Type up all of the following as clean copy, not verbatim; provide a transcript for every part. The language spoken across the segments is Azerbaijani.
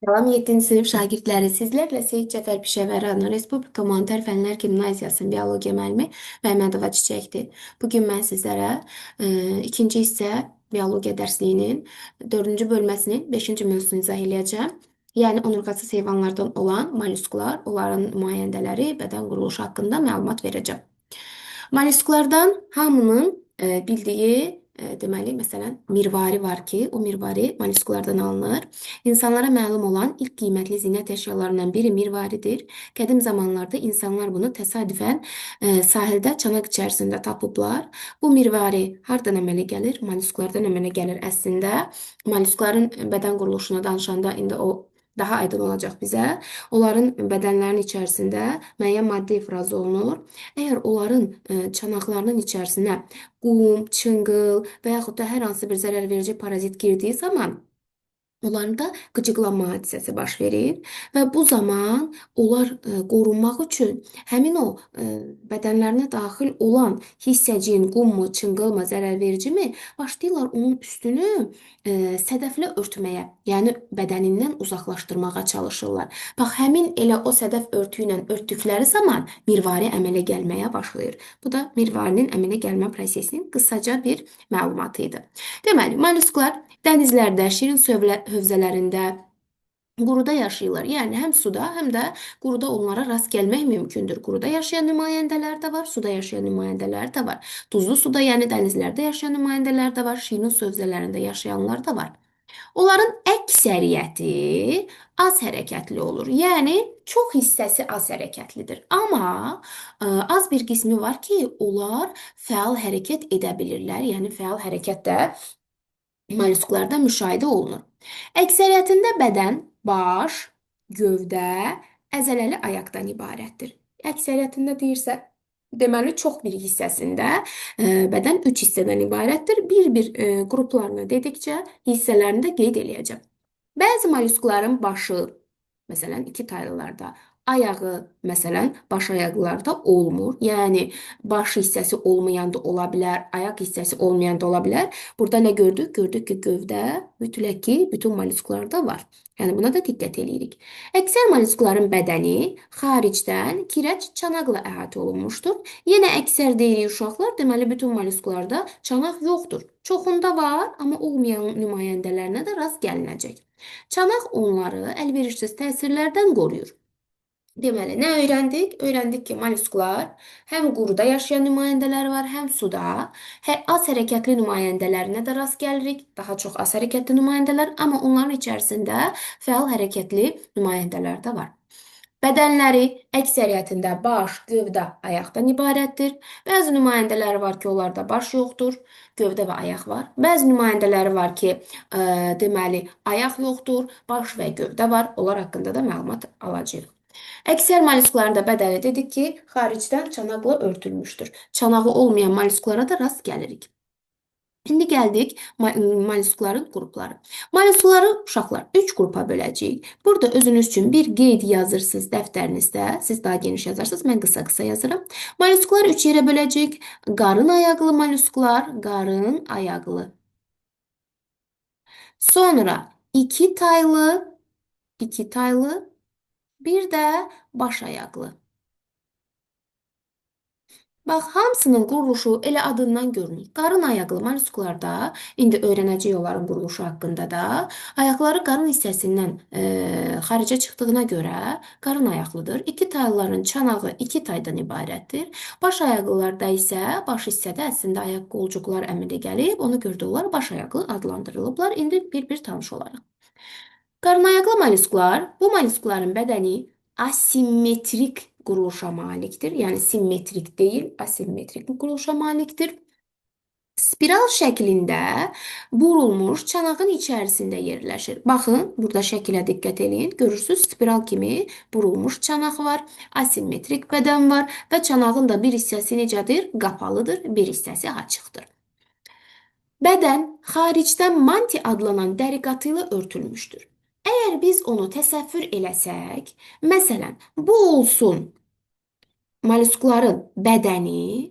Salam 7-ci sinif şagirdləri, sizlərlə Seyid Cəfər Pişəvərani Respublika Humanitar Fənlər Gimnaziyasının biologiya müəllimi Məmmədova Çiçəkdir. Bugün mən sizlərə ikinci hissə biologiya dərsliyinin 4-cü bölməsinin 5-ci mövzusunu izah edəcəm. Yəni onurğasız heyvanlardan olan mollusklar, onların nümayəndələri, bədən quruluşu haqqında məlumat verəcəm. Mollusklardan hamının bildiyi deməli, məsələn, mirvari var ki, o mirvari mollusklardan alınır. İnsanlara məlum olan ilk qiymətli zinət əşyalarından biri mirvaridir. Qədim zamanlarda insanlar bunu təsadüfən sahildə çanaq içərisində tapıblar. Bu mirvari hardan əmələ gəlir? Mollusklardan əmələ gəlir əslində. Molluskların bədən quruluşuna danışanda indi o daha aydın olacaq bizə. Onların bədənlərinin içərisində müəyyən maddə ifraz olunur. Əgər onların çanaqlarının içərisinə qum, çınqıl və yaxud da hər hansı bir zərərverici parazit girdiyi zaman onlarda qıcıqlanma hadisəsi baş verir və bu zaman onlar qorunmaq üçün həmin o bədənlərinə daxil olan hissəcin, qummu, çınqılmı, zərərvericimi başlayırlar onun üstünü sədəflə örtməyə, yəni bədənindən uzaqlaşdırmağa çalışırlar. Bax, həmin elə o sədəf örtüyü ilə örtdükləri zaman mirvari əmələ gəlməyə başlayır. Bu da mirvarinin əmələ gəlmə prosesinin qısaca bir məlumatı idi. Deməli, mollusklar dənizlərdə, şirin hövzələrində, quruda yaşayırlar. Yəni həm suda, həm də quruda onlara rast gəlmək mümkündür. Quruda yaşayan nümayəndələr də var, suda yaşayan nümayəndələr də var. Duzlu suda, yəni dənizlərdə yaşayan nümayəndələr də var, şirin su hövzələrində yaşayanlar da var. Onların əksəriyyəti az hərəkətli olur. Yəni çox hissəsi az hərəkətlidir. Amma az bir qismi var ki, onlar fəal hərəkət edə bilirlər. Yəni fəal hərəkət də mollusklarda müşahidə olunur. Əksəriyyətində bədən, baş, gövdə, əzələli ayaqdan ibarətdir. Əksəriyyətində deyirsə, deməli çox bir hissəsində bədən 3 hissədən ibarətdir. Bir-bir qruplarını dedikcə hissələrini də qeyd eləyəcəm. Bəzi molluskların başı, məsələn, iki taylılarda, ayağı, məsələn, baş ayaqlarda olmur. Yəni baş hissəsi olmayan da ola bilər, ayaq hissəsi olmayan da ola bilər. Burada nə gördük? Gördük ki, gövdə mütləq ki, bütün mollusklarda var. Yəni buna da diqqət eləyirik. Əksər molluskların bədəni xaricdən kirəç çanaqla əhatə olunmuşdur. Yenə əksər deyirik uşaqlar, deməli bütün mollusklarda çanaq yoxdur. Çoxunda var, amma olmayan nümayəndələrinə də rast gəlinəcək. Çanaq onları əlverişsiz təsirlərdən qoruyur. Deməli, nə öyrəndik? Öyrəndik ki, mollusklar həm quruda yaşayan nümayəndələr var, həm suda. Az hərəkətli nümayəndələrinə də rast gəlirik. Daha çox az hərəkətli nümayəndələr, amma onların içərisində fəal hərəkətli nümayəndələr də var. Bədənləri əksəriyyətində baş, gövdə, ayaqdan ibarətdir. Bəzi nümayəndələri var ki, onlarda baş yoxdur, gövdə və ayaq var. Bəzi nümayəndələri var ki, deməli, ayaq yoxdur, baş və gövdə var. Onlar haqqında da məlumat alacağıq. Əksər molluskların da bədəni dedik ki, xaricdən çanaqla örtülmüşdür. Çanağı olmayan mollusklara da rast gəlirik. İndi gəldik molluskların qrupları. Molluskları uşaqlar 3 qrupa böləcəyik. Burada özünüz üçün bir qeyd yazırsınız dəftərinizdə. Siz daha geniş yazarsınız, mən qısa-qısa yazıram. Molluskları 3 yerə böləcəyik. Qarın ayaqlı mollusklar, qarın ayaqlı. Sonra 2 taylı, 2 taylı, bir də baş ayaqlı. Bax, hamısının quruluşu elə adından görünür. Qarın ayaqlı mollusklarda, indi öyrənəcəyik onların quruluşu haqqında da, ayaqları qarın hissəsindən xaricə çıxdığına görə qarın ayaqlıdır. İki taylıların çanağı iki taydan ibarətdir. Baş ayaqlılarda isə baş hissədə əslində ayaq qolcuqlar əmələ gəlib, ona görə də onlar baş ayaqlı adlandırılıblar. İndi bir-bir tanış olarıq. Qarınayaqlı mollusklar, bu molluskların bədəni asimmetrik quruluşa malikdir. Yəni simmetrik deyil, asimmetrik quruluşa malikdir. Spiral şəklində burulmuş çanağın içərisində yerləşir. Baxın, burada şəkilə diqqət edin. Görürsüz, spiral kimi burulmuş çanaq var, asimmetrik bədən var və çanağın da bir hissəsi necədir? Qapalıdır, bir hissəsi açıqdır. Bədən xaricdən manti adlanan dəri qatı ilə örtülmüşdür. Əgər biz onu təsəvvür eləsək, məsələn, bu olsun molluskların bədəni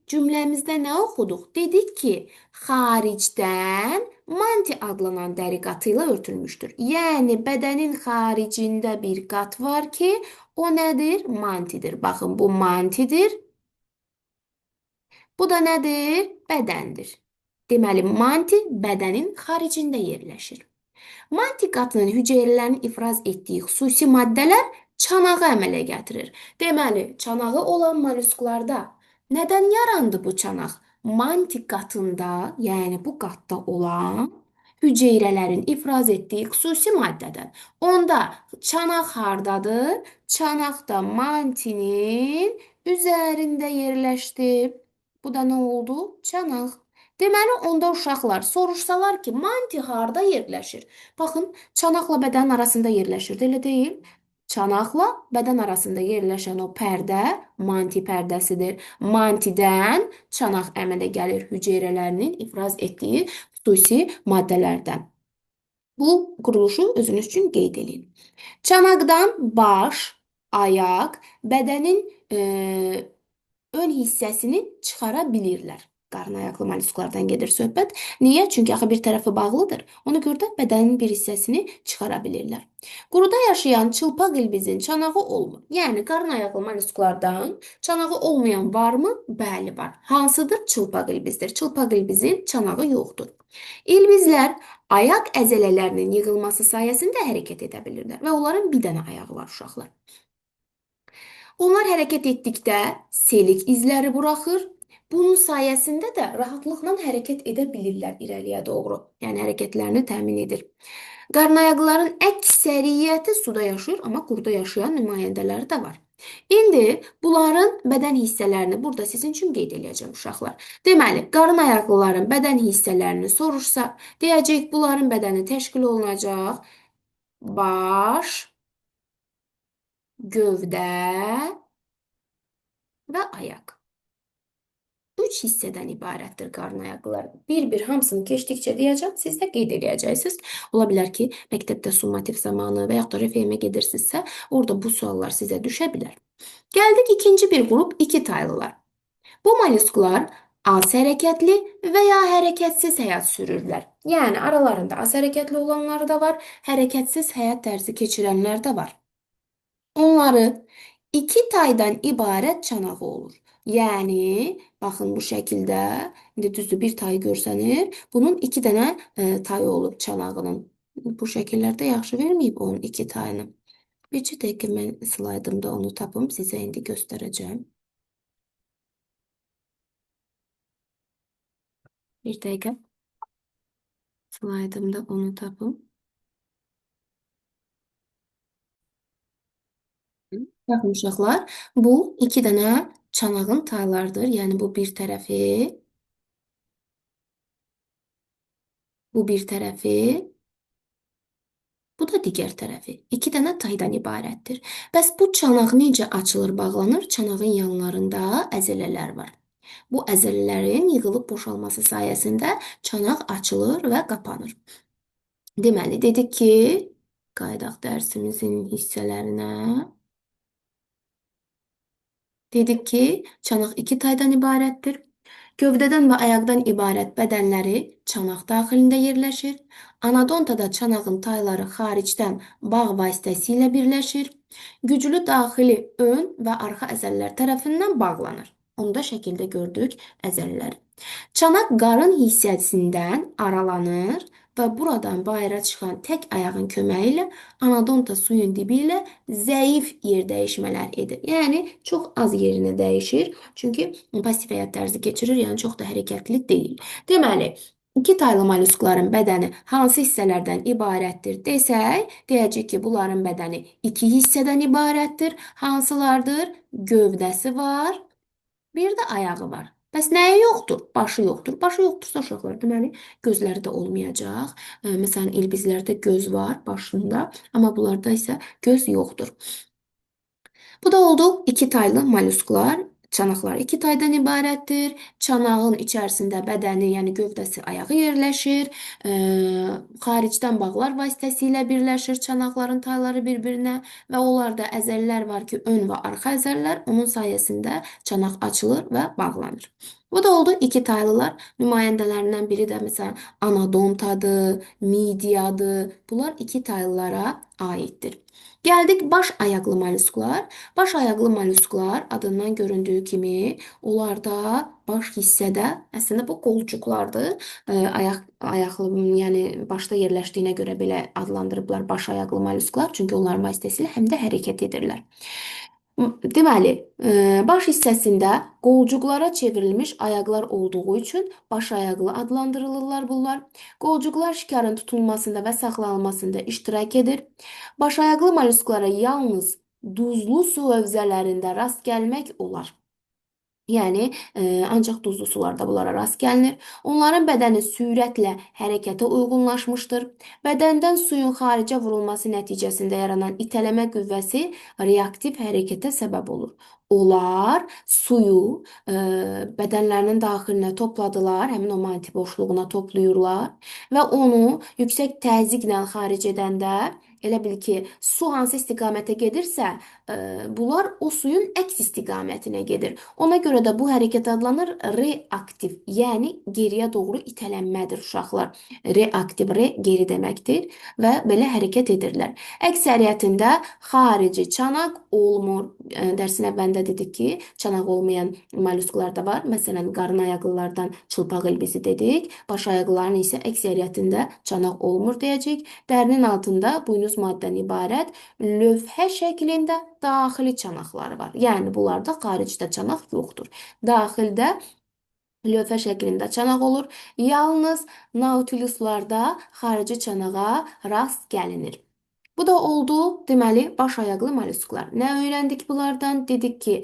cümləmizdə nə oxuduq? Dedik ki, xaricdən manti adlanan dəri qatı ilə örtülmüşdür. Yəni bədənin xaricində bir qat var ki, o nədir? Mantidir. Baxın, bu mantidir. Bu da nədir? Bədəndir. Deməli, manti bədənin xaricində yerləşir. Mantik qatının hüceyrələrin ifraz etdiyi xüsusi maddələr çanağı əmələ gətirir. Deməli, çanağı olan mollusklarda nədən yarandı bu çanaq? Mantik qatında, yəni bu qatda olan hüceyrələrin ifraz etdiyi xüsusi maddədən. Onda çanaq hardadır? Çanaq da mantinin üzərində yerləşdi. Bu da nə oldu? Çanaq. Deməli, onda uşaqlar soruşsalar ki, manti harda yerləşir? Baxın, çanaqla bədən arasında yerləşir, elə deyil? Çanaqla bədən arasında yerləşən o pərdə manti pərdəsidir. Mantidən çanaq əmələ gəlir hüceyrələrinin ifraz etdiyi xüsusi maddələrdən. Bu quruluşu özünüz üçün qeyd edin. Çanaqdan baş, ayaq, bədənin ön hissəsini çıxara bilirlər. Qarın ayaqlı mollusklardan gedir söhbət. Niyə? Çünki axı bir tərəfi bağlıdır. Ona görə də bədənin bir hissəsini çıxara bilirlər. Quruda yaşayan çılpaq ilbizin çanağı olmur. Yəni qarın ayaqlı mollusklardan çanağı olmayan varmı? Bəli, var. Hansıdır? Çılpaq ilbizdir. Çılpaq ilbizin çanağı yoxdur. İlbizlər ayaq əzələlərinin yığılması sayəsində hərəkət edə bilirlər və onların bir dənə ayağı var uşaqlar. Onlar hərəkət etdikdə selik izləri buraxır. Bunun sayəsində də rahatlıqla hərəkət edə bilirlər irəliyə doğru. Yəni hərəkətlərini təmin edir. Qarnayaqlıların əksəriyyəti suda yaşayır, amma quruda yaşayan nümayəndələri də var. İndi bunların bədən hissələrini burada sizin üçün qeyd edəcəm uşaqlar. Deməli, qarın ayaqlıların bədən hissələrini soruşsa, deyəcək bunların bədəni təşkil olunacaq baş, gövdə və ayaq. 3 hissədən ibarətdir qarın ayaqlılar. Bir-bir hamısını keçdikcə deyəcəm, siz də qeyd edəcəksiniz. Ola bilər ki, məktəbdə summativ zamanı və yaxud da RFM-ə gedirsinizsə, orada bu suallar sizə düşə bilər. Gəldik ikinci bir qrup 2 taylılar. Bu mollusklar az hərəkətli və ya hərəkətsiz həyat sürürlər. Yəni aralarında az hərəkətli olanları da var, hərəkətsiz həyat tərzi keçirənlər də var. Onların 2 taydan ibarət çanağı olur. Yəni, baxın bu şəkildə, indi düzdür bir tay görsənir, bunun 2 dənə tayı olub çanağının. Bu şəkillərdə yaxşı verməyib onun 2 tayını. Bircə dəqiqə mən slaydımda onu tapım, sizə indi göstərəcəm. Bir dəqiqə. Slaydımda onu tapım. Baxın uşaqlar, bu 2 dənə çanağın taylarıdır. Yəni bu bir tərəfi, bu da digər tərəfi. 2 dənə taydan ibarətdir. Bəs bu çanaq necə açılır, bağlanır? Çanağın yanlarında əzələlər var. Bu əzələlərin yığılıb boşalması sayəsində çanaq açılır və qapanır. Deməli, dedik ki, qaydaq dərsimizin hissələrinə. Dedik ki, çanaq 2 taydan ibarətdir. Gövdədən və ayaqdan ibarət bədənləri çanaq daxilində yerləşir. Anadontada çanağın tayları xaricdən bağ vasitəsilə birləşir. Güclü daxili ön və arxa əzələlər tərəfindən bağlanır. Onda şəkildə gördük əzələləri. Çanaq qarın hissəsindən aralanır və buradan bayıra çıxan tək ayağın köməyi ilə anadonta suyun dibi ilə zəif yer dəyişmələr edir. Yəni, çox az yerini dəyişir. Çünki pasiv həyat tərzi keçirir, yəni çox da hərəkətli deyil. Deməli, 2 taylı molluskların bədəni hansı hissələrdən ibarətdir desək, deyəcək ki, bunların bədəni 2 hissədən ibarətdir. Hansılardır? Gövdəsi var, bir də ayağı var. Bəs nəyi yoxdur? Başı yoxdur. Başı yoxdursa uşaqlar, deməli, gözləri də olmayacaq. Məsələn, ilbizlərdə göz var başında, amma bunlarda isə göz yoxdur. Bu da oldu 2 taylı mollusklar. Çanaqlar 2 taydan ibarətdir. Çanağın içərisində bədəni, yəni gövdəsi, ayağı yerləşir. Xaricdən bağlar vasitəsilə birləşir çanaqların tayları bir-birinə və onlarda əzələlər var ki, ön və arxa əzələlər. Onun sayəsində çanaq açılır və bağlanır. Bu da oldu iki taylılar. Nümayəndələrindən biri də məsələn anodontadır, midiyadır. Bunlar iki taylılara aiddir. Gəldik baş ayaqlı mollusklar. Baş ayaqlı mollusklar adından göründüyü kimi onlarda baş hissədə əslində bu qolcuqlardır. Ayaqlı, yəni başda yerləşdiyinə görə belə adlandırıblar baş ayaqlı mollusklar. Çünki onlar vasitəsilə həm də hərəkət edirlər. Deməli, baş hissəsində qolcuqlara çevrilmiş ayaqlar olduğu üçün baş ayaqlı adlandırılırlar bunlar. Qolcuqlar şikarın tutulmasında və saxlanılmasında iştirak edir. Baş ayaqlı mollusklara yalnız duzlu su hövzələrində rast gəlmək olar. Yəni ancaq duzlu sularda bunlara rast gəlinir. Onların bədəni sürətlə hərəkətə uyğunlaşmışdır. Bədəndən suyun xaricə vurulması nəticəsində yaranan itələmə qüvvəsi reaktiv hərəkətə səbəb olur. Onlar suyu bədənlərinin daxilinə topladılar, həmin o manti boşluğuna toplayırlar və onu yüksək təzyiqlə xaric edəndə elə bil ki, su hansı istiqamətə gedirsə, bunlar o suyun əks istiqamətinə gedir. Ona görə də bu hərəkət adlanır reaktiv, yəni geriyə doğru itələnmədir uşaqlar. Reaktiv, re geri deməkdir və belə hərəkət edirlər. Əksəriyyətində xarici çanaq olmur. Dərsin əvvəlində dedik ki, çanaq olmayan mollusklar da var. Məsələn, qarın ayaqlılardan çılpaq ilbizi dedik. Baş ayaqlıların isə əksəriyyətində çanaq olmur deyəcək. Dərinin altında buynuz maddən ibarət lövhə şəklində daxili çanaqları var. Yəni bunlarda xaricdə çanaq yoxdur. Daxildə lövhə şəklində çanaq olur. Yalnız nautiluslarda xarici çanağa rast gəlinir. Bu da oldu, deməli, baş ayaqlı mollusklar. Nə öyrəndik bunlardan? Dedik ki,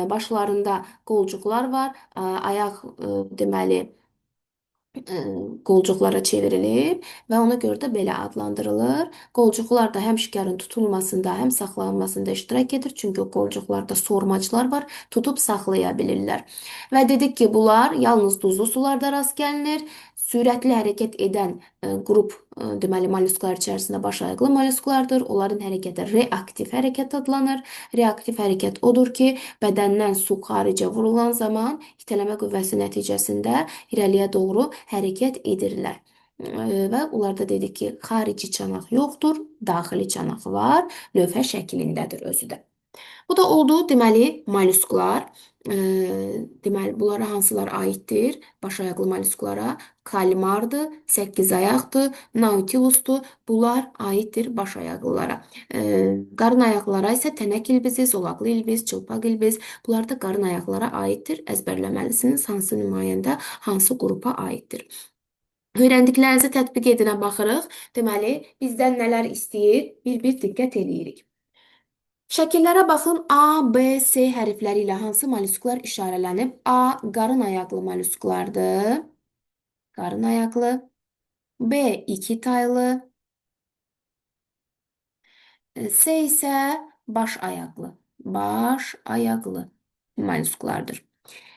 başlarında qolcuqlar var, ayaq deməli qolcuqlara çevrilib və ona görə də belə adlandırılır. Qolcuqlar da həm şikarın tutulmasında, həm saxlanmasında iştirak edir. Çünki o qolcuqlarda sormaclar var, tutub saxlaya bilirlər. Və dedik ki, bunlar yalnız duzlu sularda rast gəlinir. Sürətli hərəkət edən qrup, deməli, mollusklar içərisində baş ayaqlı mollusklardır. Onların hərəkəti reaktiv hərəkət adlanır. Reaktiv hərəkət odur ki, bədəndən su xaricə vurulan zaman itələmə qüvvəsi nəticəsində irəliyə doğru hərəkət edirlər. Və onlarda dedik ki, xarici çanaq yoxdur, daxili çanaq var, lövhə şəklindədir özü də. Bu da oldu, deməli, mollusklar. Deməli, bunlara hansılar aiddir? Baş ayaqlı mollusklara kalmardır, 8 ayaqdır, nautilusdur. Bunlar aiddir baş ayaqlılara. Qarın ayaqlılara isə tənək ilbizi, zolaqlı ilbiz, çılpaq ilbiz. Bunlar da qarın ayaqlara aiddir. Əzbərləməlisiniz hansı nümayəndə, hansı qrupa aiddir. Öyrəndiklərinizi tətbiq edinə baxırıq. Deməli, bizdən nələr istəyir? Bir-bir diqqət eləyirik. Şəkillərə baxın. A, B, S hərfləri ilə hansı mollusklar işarələnib? A, qarın ayaqlı mollusklardır. Qarın ayaqlı. B, iki taylı. S isə baş ayaqlı. Baş ayaqlı mollusklardır.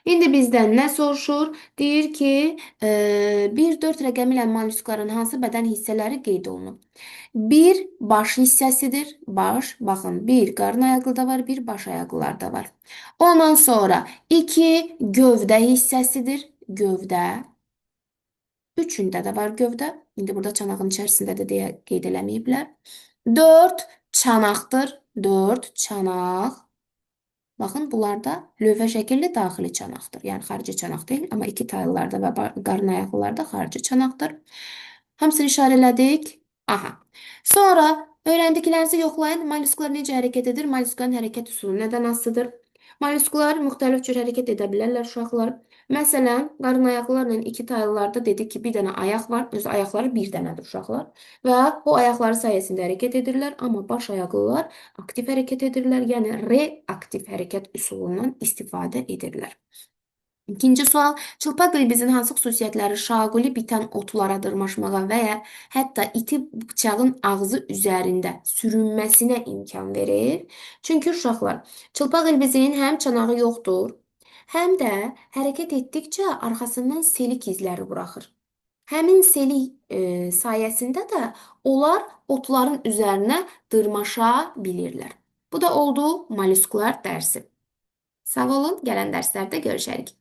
İndi bizdən nə soruşur? Deyir ki, 1-4 rəqəmi ilə molluskların hansı bədən hissələri qeyd olunub? 1 baş hissəsidir. Baş, baxın, 1 qarın ayaqlıda var, 1 baş ayaqlılarda var. Ondan sonra 2 gövdə hissəsidir. Gövdə. Üçündə də var gövdə. İndi burada çanağın içərisində də deyə qeyd eləməyiblər. 4 çanaqdır. 4 çanaq. Baxın, bunlar da lövhə şəkilli daxili çanaqdır. Yəni, xarici çanaq deyil, amma iki taylılarda və qarın ayaqlılarda xarici çanaqdır. Hamısını işarələdik. Aha. Sonra öyrəndiklərinizi yoxlayın. Mollusklar necə hərəkət edir? Molluskların hərəkət üsulu nədən asılıdır? Mollusklar müxtəlif cür hərəkət edə bilərlər uşaqlar. Məsələn, qarın ayaqlılarla iki taylılarda dedik ki, bir dənə ayaq var. Öz ayaqları bir dənədir uşaqlar. Və o ayaqları sayəsində hərəkət edirlər. Amma baş ayaqlılar aktiv hərəkət edirlər. Yəni, reaktiv hərəkət üsulundan istifadə edirlər. İkinci sual, çılpaq ilbizin hansı xüsusiyyətləri şaquli bitən otlara dırmaşmağa və ya hətta iti bıçağın ağzı üzərində sürünməsinə imkan verir? Çünki uşaqlar, çılpaq ilbizin həm çanağı yoxdur, həm də hərəkət etdikcə arxasından selik izləri buraxır. Həmin selik sayəsində də onlar otların üzərinə dırmaşa bilirlər. Bu da oldu mollusklar dərsi. Sağ olun, gələn dərslərdə görüşərik.